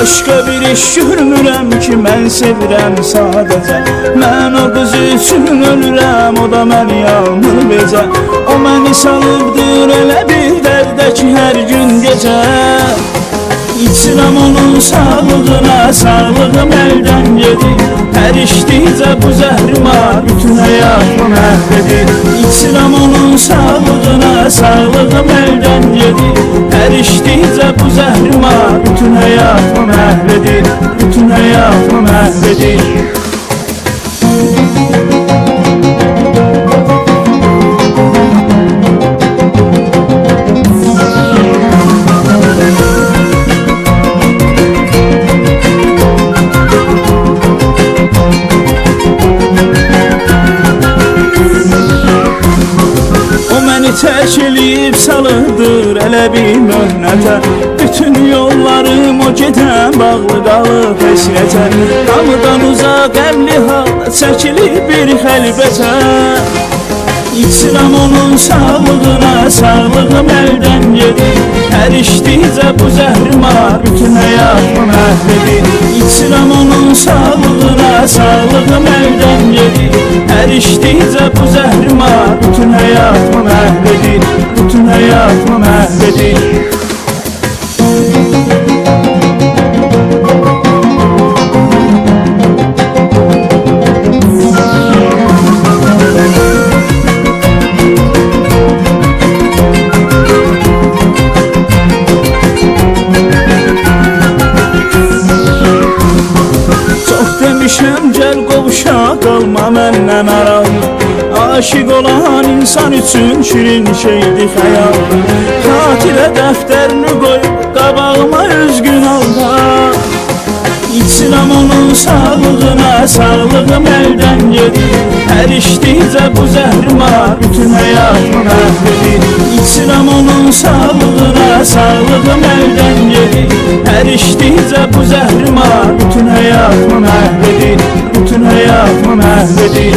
Başqa bir iş görmürəm ki, mən sevirəm sadəcə. Mən o qız üçün ölürəm, o da məni yalnız becə. O məni salıbdır elə bir dərdə ki, hər gün gecə. İçirəm onun sağlığına, sağlığım əldən gedir. Hər içdikcə bu zəhrimə bütün həyatımı məhv edir. İçirəm onun sağlığına, sağlığım əldən gedir. Hər içdikcə bu zəhrimə bütün həyatımı məhv edir. Bütün həyatımı məhv edir. Tərk eləyib salıdır elə bir möhnətə. Bütün yollarım o gedən bağlı qalıb həsrətə. Hamıdan uzaq qəmli halda çəkilib bir xəlbətə. İçirəm onun sağlığına, sağlığım əldən gedir. Hər içdikcə bu zəhrimə bütün həyatımı məhv edir. İçirəm onun sağlığına, sağlığım əldən gedir. Hər içdikcə bu zəhrimə bütün həyatımı məhv edir. Bütün həyatımı məhv edir. Demişəm gəl qovuşa, qalma məndən aralı. Aşiq olan insan üçün şirin şeydi xəyal. Xatirə dəftərini qoyub qabağıma üzgün halda. İçirəm onun sağlığına, sağlığım əldən gedir. Hər içdikcə bu zəhrimə bütün həyatımı məhv edir. İçirəm onun sağlığına, sağlığım əldən gedir. Hər içdikcə bu zəhrimə bütün həyatımı məhv edir. Bütün həyatımı məhv edir.